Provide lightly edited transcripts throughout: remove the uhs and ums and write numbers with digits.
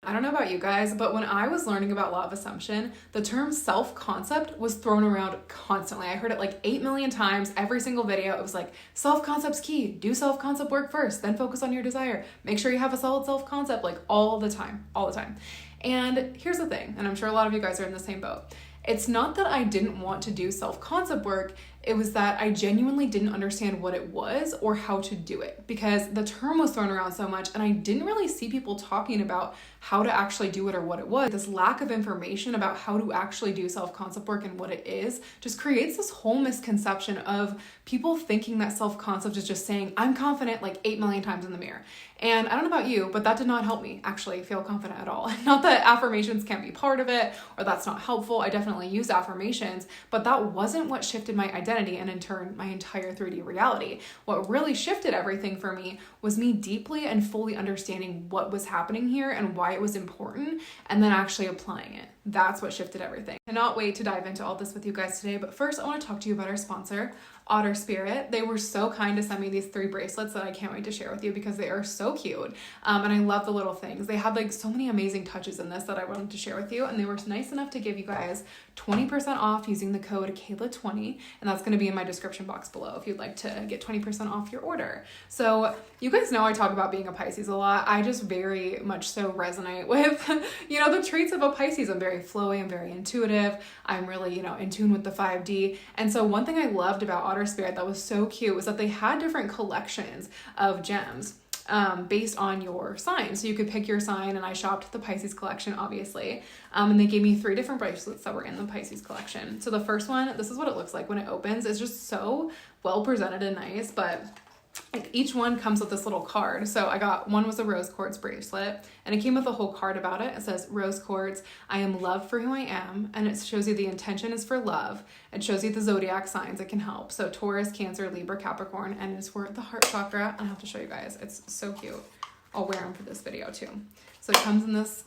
I don't know about you guys, but when I was learning about law of assumption, the term self-concept was thrown around constantly. I heard it like 8 million times, every single video. It was like, self-concept's key. Do self-concept work first, then focus on your desire. Make sure you have a solid self-concept, like all the time. And here's the thing, and I'm sure a lot of you guys are in the same boat. It's not that I didn't want to do self-concept work, it was that I genuinely didn't understand what it was or how to do it, because the term was thrown around so much and I didn't really see people talking about how to actually do it or what it was. This lack of information about how to actually do self-concept work and what it is just creates this whole misconception of people thinking that self-concept is just saying, I'm confident like 8 million times in the mirror. And I don't know about you, but that did not help me actually feel confident at all. Not that affirmations can't be part of it or that's not helpful. I definitely use affirmations, but that wasn't what shifted my identity and in turn my entire 3D reality. What really shifted everything for me was me deeply and fully understanding what was happening here and why it was important, and then actually applying it. That's what shifted everything. I cannot wait to dive into all this with you guys today, but first I want to talk to you about our sponsor, Otter Spirit. They were so kind to send me these 3 bracelets that I can't wait to share with you because they are so cute. And I love the little things. They had like so many amazing touches in this that I wanted to share with you. And they were nice enough to give you guys 20% off using the code Kayla20. And that's going to be in my description box below if you'd like to get 20% off your order. So you guys know I talk about being a Pisces a lot. I just very much so resonate with, the traits of a Pisces. I'm very flowy. I'm very intuitive. I'm really, in tune with the 5D. And so one thing I loved about Otter Spirit that was so cute was that they had different collections of gems based on your sign. So you could pick your sign, and I shopped the Pisces collection, obviously. And they gave me 3 different bracelets that were in the Pisces collection. So the first one, this is what it looks like when it opens. It's just so well presented and nice, but like each one comes with this little card. So I got one was a rose quartz bracelet, and it came with a whole card about it. It says, rose quartz, I am loved for who I am. And it shows you the intention is for love. It shows you the zodiac signs it can help. So Taurus, Cancer, Libra, Capricorn, and it's for the heart chakra. I have to show you guys. It's so cute. I'll wear them for this video too. So it comes in this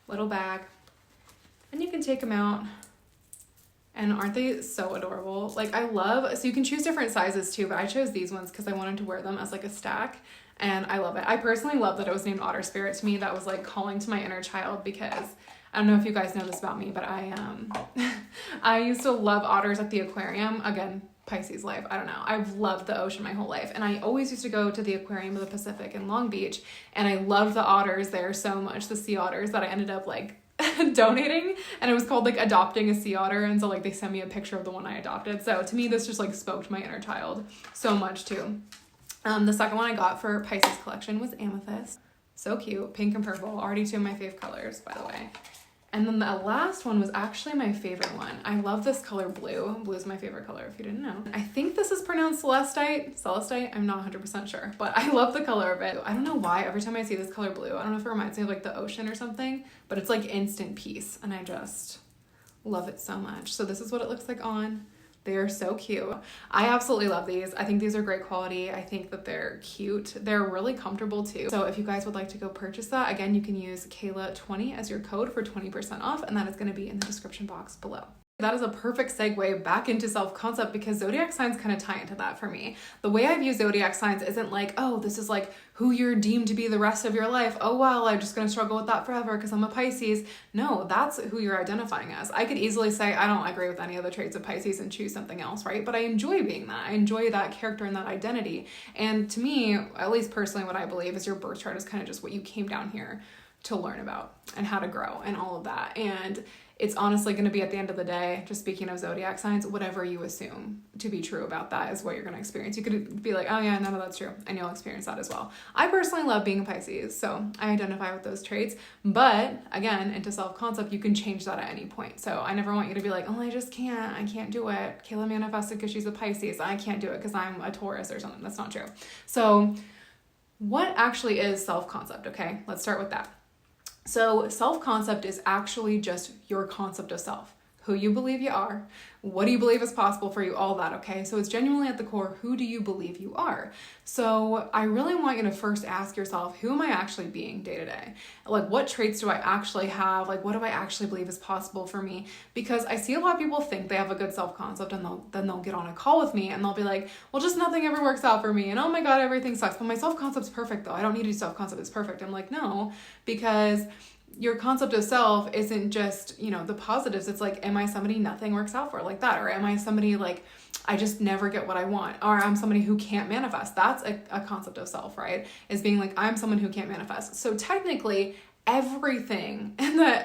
little bag, and you can take them out. And aren't they so adorable? Like so you can choose different sizes too, but I chose these ones because I wanted to wear them as like a stack, and I love it. I personally love that it was named Otter Spirit. To me, that was like calling to my inner child, because I don't know if you guys know this about me, but I used to love otters at the aquarium. Again, Pisces life, I don't know. I've loved the ocean my whole life, and I always used to go to the aquarium of the Pacific in Long Beach, and I loved the otters there so much, the sea otters, that I ended up like donating, and it was called like adopting a sea otter, and so like they sent me a picture of the one I adopted. So to me, this just like spoke to my inner child so much too. The second one I got for Pisces collection was amethyst. So cute, pink and purple, already 2 of my fave colors, by the way. And then the last one was actually my favorite one. I love this color blue. Blue is my favorite color, if you didn't know. I think this is pronounced celestite. I'm not 100% sure, but I love the color of it. I don't know why every time I see this color blue, I don't know if it reminds me of like the ocean or something, but it's like instant peace, and I just love it so much. So this is what it looks like on. They are so cute. I absolutely love these. I think these are great quality. I think that they're cute. They're really comfortable too. So if you guys would like to go purchase that, again, you can use Kayla20 as your code for 20% off, and that is going to be in the description box below. That is a perfect segue back into self-concept, because zodiac signs kind of tie into that for me. The way I view zodiac signs isn't like, oh, this is like who you're deemed to be the rest of your life. Oh, well, I'm just going to struggle with that forever because I'm a Pisces. No, that's who you're identifying as. I could easily say, I don't agree with any of the traits of Pisces and choose something else, right? But I enjoy being that. I enjoy that character and that identity. And to me, at least personally, what I believe is your birth chart is kind of just what you came down here to learn about and how to grow and all of that. And it's honestly going to be, at the end of the day, just speaking of zodiac signs, whatever you assume to be true about that is what you're going to experience. You could be like, oh yeah, none of that's true, and you'll experience that as well. I personally love being a Pisces, so I identify with those traits. But again, into self-concept, you can change that at any point. So I never want you to be like, oh, I can't do it. Kayla manifested because she's a Pisces. I can't do it because I'm a Taurus or something. That's not true. So what actually is self-concept? Okay, let's start with that. So self-concept is actually just your concept of self, who you believe you are, what do you believe is possible for you, all that, okay? So it's genuinely at the core, who do you believe you are? So I really want you to first ask yourself, who am I actually being day to day? Like, what traits do I actually have? Like, what do I actually believe is possible for me? Because I see a lot of people think they have a good self-concept, and then they'll get on a call with me and they'll be like, well, just nothing ever works out for me. And oh my God, everything sucks. But my self-concept's perfect though. I don't need to do self-concept. It's perfect. I'm like, no, because your concept of self isn't just, the positives. It's like, am I somebody nothing works out for, like that? Or am I somebody like, I just never get what I want? Or I'm somebody who can't manifest. That's a concept of self, right? Is being like, I'm someone who can't manifest. So technically, everything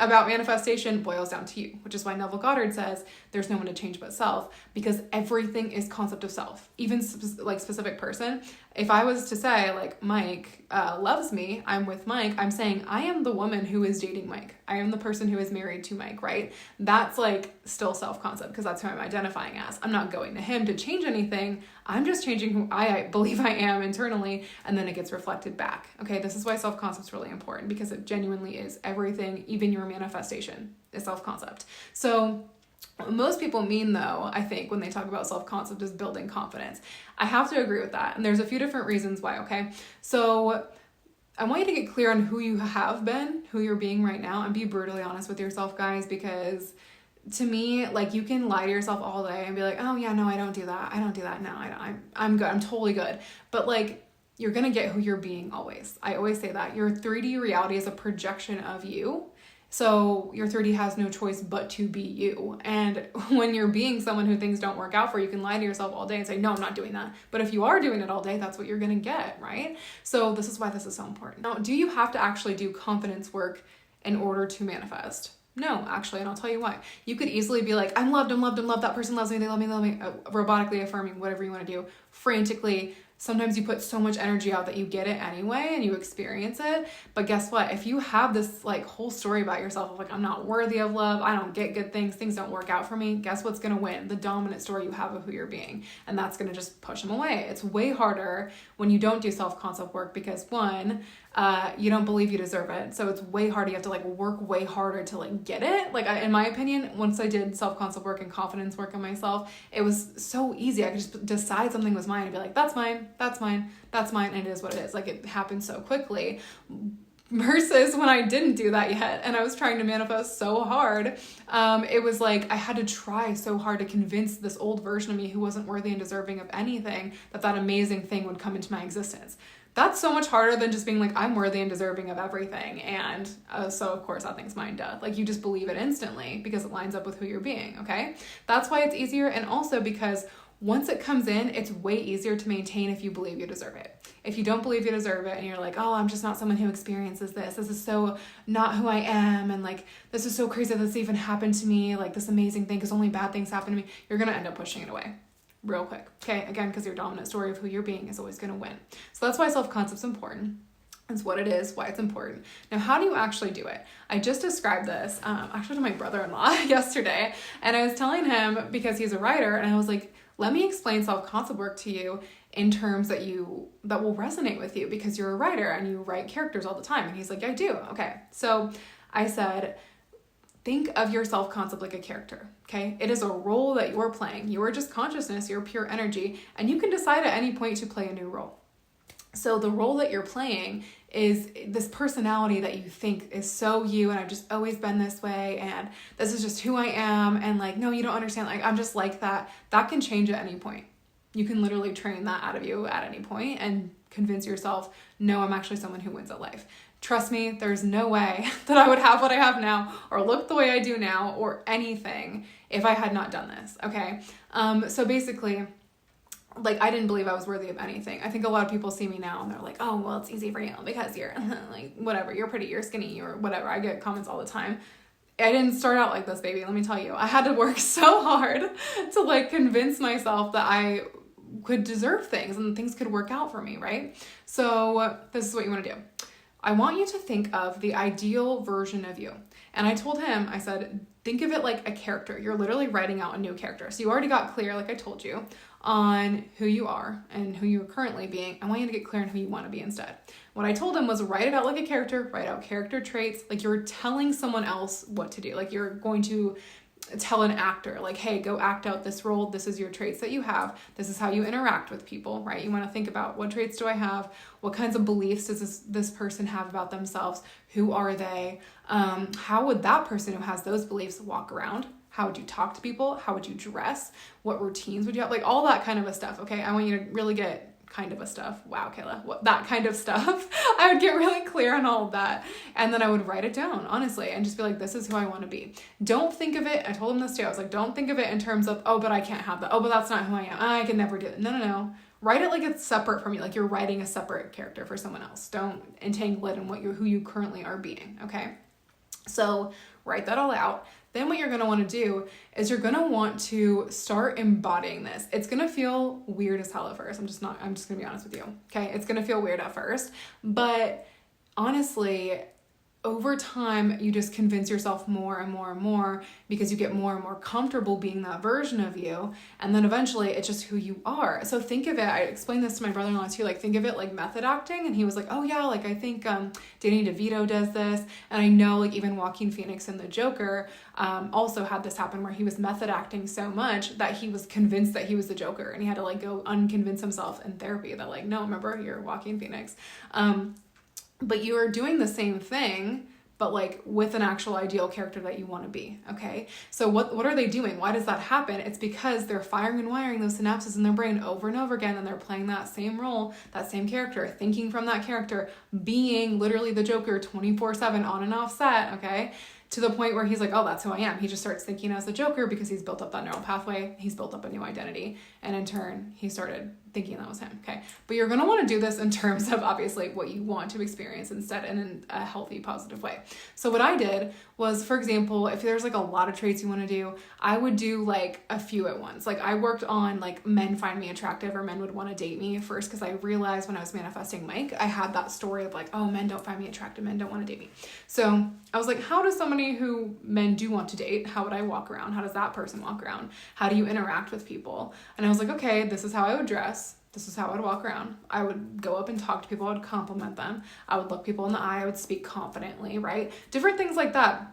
about manifestation boils down to you, which is why Neville Goddard says there's no one to change but self, because everything is concept of self, even like specific person. If I was to say like Mike loves me, I'm with Mike, I'm saying I am the woman who is dating Mike. I am the person who is married to Mike, right? That's like still self-concept because that's who I'm identifying as. I'm not going to him to change anything. I'm just changing who I believe I am internally, and then it gets reflected back. Okay, this is why self-concept is really important, because it genuinely is everything, even your manifestation is self-concept. So what most people mean, though, I think, when they talk about self-concept is building confidence. I have to agree with that, and there's a few different reasons why, okay? So I want you to get clear on who you have been, who you're being right now, and be brutally honest with yourself, guys, because to me, like, you can lie to yourself all day and be like, oh yeah, no, I don't do that. No, I'm good. I'm totally good. But like, you're going to get who you're being always. I always say that. Your 3D reality is a projection of you. So your 3D has no choice but to be you. And when you're being someone who things don't work out for, you can lie to yourself all day and say, no, I'm not doing that. But if you are doing it all day, that's what you're going to get, right? So this is why this is so important. Now, do you have to actually do confidence work in order to manifest? No, actually, and I'll tell you why. You could easily be like, I'm loved, that person loves me, they love me, robotically affirming, whatever you want to do, frantically. Sometimes you put so much energy out that you get it anyway and you experience it. But guess what? If you have this like whole story about yourself of like, I'm not worthy of love, I don't get good things don't work out for me, guess what's going to win? The dominant story you have of who you're being. And that's going to just push them away. It's way harder when you don't do self-concept work because one, you don't believe you deserve it. So it's way harder. You have to like work way harder to like get it. Like in my opinion, once I did self-concept work and confidence work on myself, it was so easy. I could just decide something was mine and be like, that's mine. And it is what it is. Like it happened so quickly versus when I didn't do that yet. And I was trying to manifest so hard. It was like, I had to try so hard to convince this old version of me who wasn't worthy and deserving of anything that amazing thing would come into my existence. That's so much harder than just being like, I'm worthy and deserving of everything. And so of course that thing's mine, duh. Like you just believe it instantly because it lines up with who you're being, okay? That's why it's easier. And also because once it comes in, it's way easier to maintain if you believe you deserve it. If you don't believe you deserve it and you're like, oh, I'm just not someone who experiences this. This is so not who I am. And like, this is so crazy that this even happened to me. Like this amazing thing because only bad things happen to me. You're going to end up pushing it away real quick. Okay. Again, because your dominant story of who you're being is always going to win. So that's why self-concept's important. It's what it is, why it's important. Now, how do you actually do it? I just described this actually to my brother-in-law yesterday. And I was telling him because he's a writer and I was like, let me explain self-concept work to you in terms that will resonate with you because you're a writer and you write characters all the time. And he's like, I do. Okay. So I said, think of your self-concept like a character. Okay. It is a role that you're playing. You are just consciousness. You're pure energy. And you can decide at any point to play a new role. So the role that you're playing is this personality that you think is so you, and I've just always been this way, and this is just who I am, and like, no, you don't understand, like, I'm just like that. That can change at any point. You can literally train that out of you at any point and convince yourself, no, I'm actually someone who wins at life. Trust me, there's no way that I would have what I have now or look the way I do now or anything if I had not done this, okay? So basically, like, I didn't believe I was worthy of anything. I think a lot of people see me now and they're like, oh, well, it's easy for you because you're like, whatever, you're pretty, you're skinny, or whatever. I get comments all the time. I didn't start out like this, baby. Let me tell you, I had to work so hard to like convince myself that I could deserve things and things could work out for me, right? So this is what you want to do. I want you to think of the ideal version of you. And I told him, I said, think of it like a character. You're literally writing out a new character. So you already got clear, like I told you, on who you are and who you're currently being. I want you to get clear on who you want to be instead. What I told him was write it out like a character, write out character traits, like you're telling someone else what to do. Like you're going to tell an actor, like, hey, go act out this role. This is your traits that you have. This is how you interact with people, right? You want to think about what traits do I have? What kinds of beliefs does this person have about themselves? Who are they? How would that person who has those beliefs walk around? How would you talk to people? How would you dress? What routines would you have? Like all that kind of stuff, okay? I want you to really get kind of a stuff. Wow, Kayla, that kind of stuff. I would get really clear on all of that. And then I would write it down, honestly, and just be like, this is who I want to be. Don't think of it. I told him this too. I was like, don't think of it in terms of, oh, but I can't have that. Oh, but that's not who I am. I can never do it. No. Write it like it's separate from you, like you're writing a separate character for someone else. Don't entangle it in who you currently are being, okay? So write that all out. Then what you're going to want to do is you're going to want to start embodying this. It's going to feel weird as hell at first. I'm just going to be honest with you, okay? It's going to feel weird at first, but honestly, over time, you just convince yourself more and more and more because you get more and more comfortable being that version of you. And then eventually it's just who you are. So think of it, I explained this to my brother-in-law too, like think of it like method acting. And he was like, oh yeah, like I think Danny DeVito does this. And I know like even Joaquin Phoenix in The Joker also had this happen where he was method acting so much that he was convinced that he was the Joker. And he had to like go unconvince himself in therapy that like, no, remember, you're Joaquin Phoenix. But you are doing the same thing, but like with an actual ideal character that you want to be, okay? So what are they doing? Why does that happen? It's because they're firing and wiring those synapses in their brain over and over again, and they're playing that same role, that same character, thinking from that character, being literally the Joker 24/7 on and off set, okay? To the point where he's like, oh, that's who I am. He just starts thinking as the Joker because he's built up that neural pathway. He's built up a new identity. And in turn, he started thinking that was him. Okay. But you're going to want to do this in terms of obviously what you want to experience instead and in a healthy, positive way. So what I did was, for example, if there's like a lot of traits you want to do, I would do like a few at once. Like I worked on like men find me attractive or men would want to date me first because I realized when I was manifesting Mike, I had that story of like, oh, men don't find me attractive. Men don't want to date me. So I was like, how does somebody who men do want to date, how would I walk around? How does that person walk around? How do you interact with people? And I was like, okay, this is how I would dress. This is how I would walk around. I would go up and talk to people. I would compliment them. I would look people in the eye. I would speak confidently, right? Different things like that.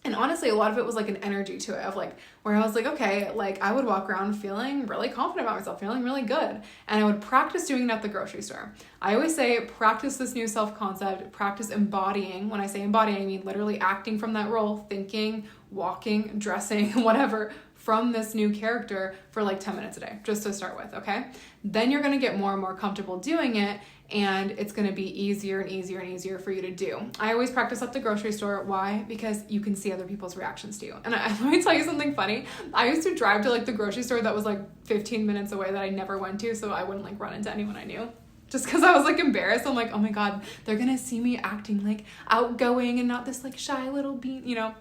And honestly, a lot of it was like an energy to it of like, where I was like, okay, like I would walk around feeling really confident about myself, feeling really good. And I would practice doing it at the grocery store. I always say, practice this new self-concept, practice embodying. When I say embodying, I mean literally acting from that role, thinking, walking, dressing, whatever, from this new character for like 10 minutes a day, just to start with, okay? Then you're gonna get more and more comfortable doing it, and it's gonna be easier and easier and easier for you to do. I always practice at the grocery store. Why? Because you can see other people's reactions to you. And let me tell you something funny. I used to drive to like the grocery store that was like 15 minutes away that I never went to, so I wouldn't like run into anyone I knew. Just because I was like embarrassed. I'm like, oh my God, they're gonna see me acting like outgoing and not this like shy little bean, you know?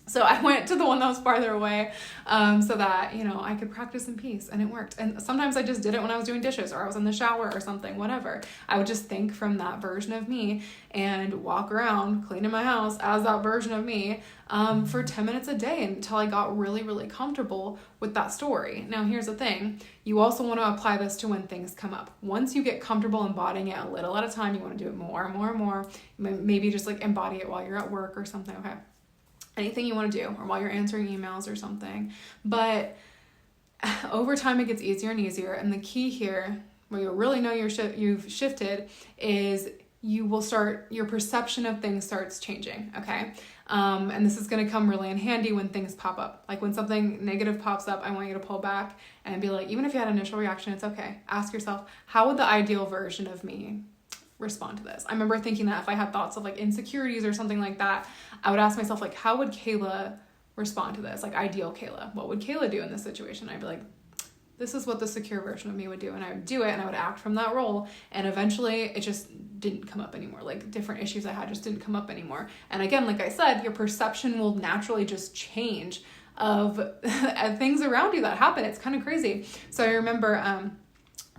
So I went to the one that was farther away so that, you know, I could practice in peace, and it worked. And sometimes I just did it when I was doing dishes or I was in the shower or something, whatever. I would just think from that version of me and walk around cleaning my house as that version of me for 10 minutes a day until I got really, really comfortable with that story. Now, here's the thing. You also want to apply this to when things come up. Once you get comfortable embodying it a little at a time, you want to do it more and more and more. Maybe just like embody it while you're at work or something, okay? Anything you want to do, or while you're answering emails or something. But over time, it gets easier and easier. And the key here, where you'll really know you've shifted, is you will start, your perception of things starts changing, okay? And this is going to come really in handy when things pop up. Like when something negative pops up, I want you to pull back and be like, even if you had an initial reaction, it's okay. Ask yourself, how would the ideal version of me respond to this? I remember thinking that if I had thoughts of like insecurities or something like that, I would ask myself like, how would Kayla respond to this? Like ideal Kayla, what would Kayla do in this situation? I'd be like, this is what the secure version of me would do. And I would do it and I would act from that role. And eventually it just didn't come up anymore. Like different issues I had just didn't come up anymore. And again, like I said, your perception will naturally just change of things around you that happen. It's kind of crazy. So I remember,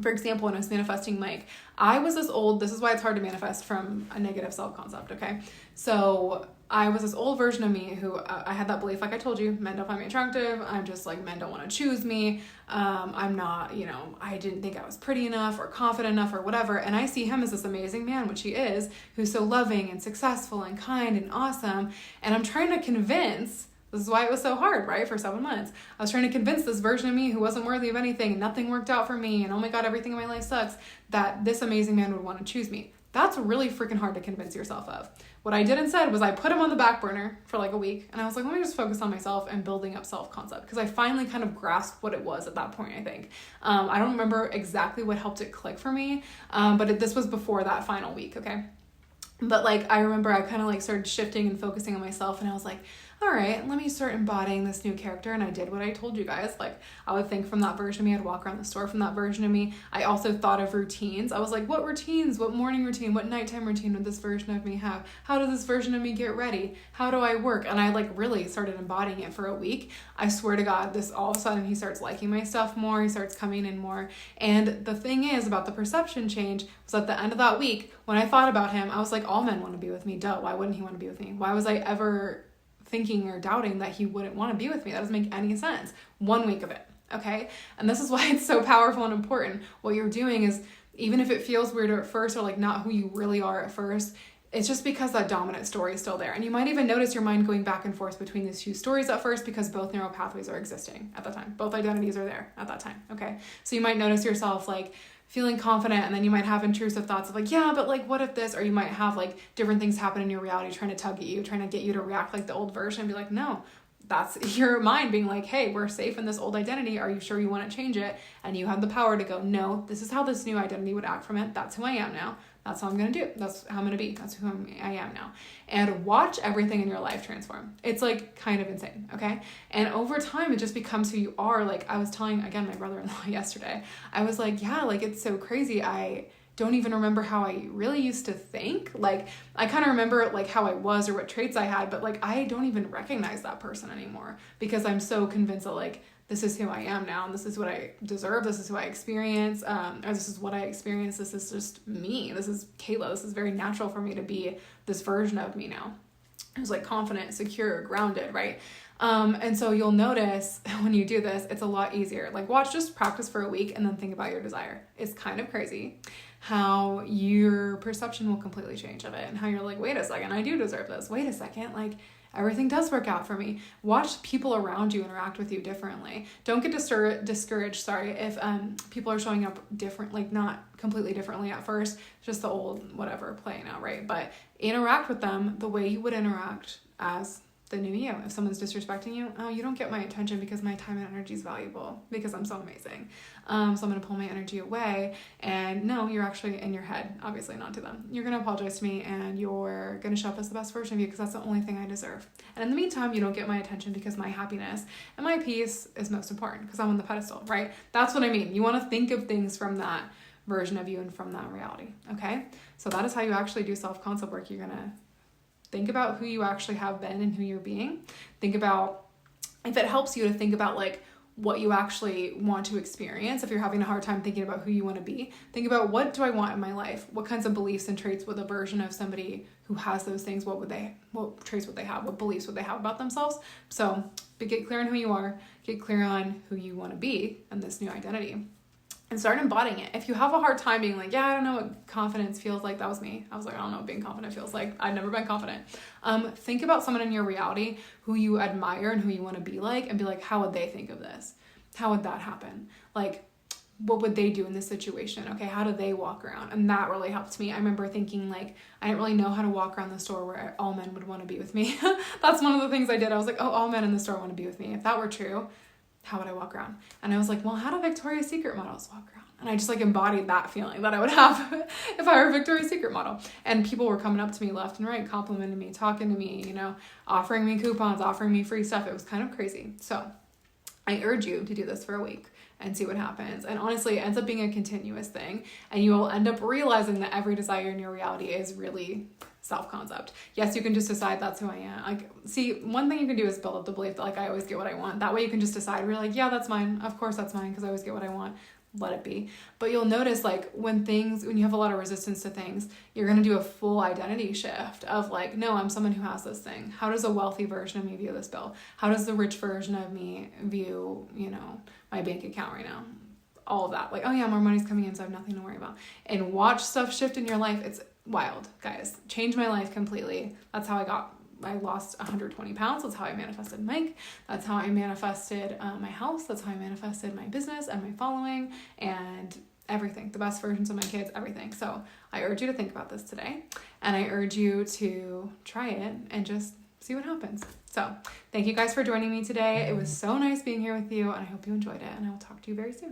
for example, when I was manifesting Mike, I was this old, this is why it's hard to manifest from a negative self-concept, okay? So I was this old version of me who I had that belief, like I told you, men don't find me attractive. I'm just like, men don't want to choose me. I'm not, you know, I didn't think I was pretty enough or confident enough or whatever. And I see him as this amazing man, which he is, who's so loving and successful and kind and awesome. And I'm trying to convince, this is why it was so hard, right? For 7 months. I was trying to convince this version of me who wasn't worthy of anything and nothing worked out for me and oh my God, everything in my life sucks, that this amazing man would want to choose me. That's really freaking hard to convince yourself of. What I did instead was I put him on the back burner for like a week, and I was like, let me just focus on myself and building up self-concept, because I finally kind of grasped what it was at that point, I think. I don't remember exactly what helped it click for me, but this was before that final week, okay? But like, I remember I kind of like started shifting and focusing on myself, and I was like, all right, let me start embodying this new character. And I did what I told you guys. Like, I would think from that version of me, I'd walk around the store from that version of me. I also thought of routines. I was like, what routines, what morning routine, what nighttime routine would this version of me have? How does this version of me get ready? How do I work? And I like really started embodying it for a week. I swear to God, this all of a sudden he starts liking my stuff more. He starts coming in more. And the thing is about the perception change was at the end of that week, when I thought about him, I was like, all men want to be with me. Duh. Why wouldn't he want to be with me? Why was I ever thinking or doubting that he wouldn't want to be with me? That doesn't make any sense. 1 week of it, okay? And this is why it's so powerful and important. What you're doing is, even if it feels weird at first, or like not who you really are at first, it's just because that dominant story is still there. And you might even notice your mind going back and forth between these two stories at first, because both neural pathways are existing at the time. Both identities are there at that time, okay? So you might notice yourself like feeling confident, and then you might have intrusive thoughts of like, yeah, but like, what if this? Or you might have like different things happen in your reality trying to tug at you, trying to get you to react like the old version, and be like, no, that's your mind being like, hey, we're safe in this old identity. Are you sure you want to change it? And you have the power to go, no, this is how this new identity would act from it. That's who I am now. That's how I'm going to do. That's how I'm going to be. That's who I am now. And watch everything in your life transform. It's like kind of insane. Okay. And over time, it just becomes who you are. Like I was telling, again, my brother-in-law yesterday, I was like, yeah, like it's so crazy. I don't even remember how I really used to think. Like I kind of remember like how I was or what traits I had, but like I don't even recognize that person anymore, because I'm so convinced that like this is who I am now, and this is what I deserve. This is who I experience, or this is what I experience. This is just me. This is Kayla. This is very natural for me to be this version of me now. It was like confident, secure, grounded, right? And so you'll notice when you do this, it's a lot easier. Like watch, just practice for a week and then think about your desire. It's kind of crazy how your perception will completely change of it, and how you're like, wait a second, I do deserve this. Wait a second, like everything does work out for me. Watch people around you interact with you differently. Don't get discouraged, if people are showing up different, like not completely differently at first, just the old whatever playing out, right? But interact with them the way you would interact as the new you. If someone's disrespecting you, oh, you don't get my attention because my time and energy is valuable, because I'm so amazing. So I'm going to pull my energy away. And no, you're actually in your head, obviously not to them. You're going to apologize to me, and you're going to show up as the best version of you, because that's the only thing I deserve. And in the meantime, you don't get my attention because my happiness and my peace is most important, because I'm on the pedestal, right? That's what I mean. You want to think of things from that version of you and from that reality. Okay. So that is how you actually do self-concept work. You're going to think about who you actually have been and who you're being. Think about, if it helps you to think about like what you actually want to experience. If you're having a hard time thinking about who you want to be, think about, what do I want in my life? What kinds of beliefs and traits would a version of somebody who has those things, what traits would they have? What beliefs would they have about themselves? So get clear on who you are, get clear on who you want to be and this new identity, and start embodying it. If you have a hard time being like, yeah, I don't know what confidence feels like. That was me. I was like, I don't know what being confident feels like. I've never been confident. Think about someone in your reality who you admire and who you want to be like, and be like, how would they think of this? How would that happen? Like, what would they do in this situation? Okay, how do they walk around? And that really helped me. I remember thinking like, I didn't really know how to walk around the store where all men would want to be with me. That's one of the things I did. I was like, oh, all men in the store want to be with me. If that were true, how would I walk around? And I was like, well, how do Victoria's Secret models walk around? And I just like embodied that feeling that I would have if I were a Victoria's Secret model. And people were coming up to me left and right, complimenting me, talking to me, you know, offering me coupons, offering me free stuff. It was kind of crazy. So I urge you to do this for a week and see what happens. And honestly, it ends up being a continuous thing. And you will end up realizing that every desire in your reality is really self-concept. Yes, you can just decide that's who I am. Like, see, one thing you can do is build up the belief that like I always get what I want. That way you can just decide, we're like, yeah, that's mine. Of course that's mine, because I always get what I want. Let it be. But you'll notice like when you have a lot of resistance to things, you're going to do a full identity shift of like, no, I'm someone who has this thing. How does a wealthy version of me view this bill? How does the rich version of me view, you know, my bank account right now? All of that. Like, oh yeah, more money's coming in, so I have nothing to worry about. And watch stuff shift in your life. It's wild, guys. Changed my life completely. That's how I lost 120 pounds. That's how I manifested Mike. That's how I manifested my house. That's how I manifested my business and my following. And everything, the best versions of my kids, everything. So I urge you to think about this today, and I urge you to try it and just see what happens. So thank you guys for joining me today. It was so nice being here with you, and I hope you enjoyed it, and I will talk to you very soon.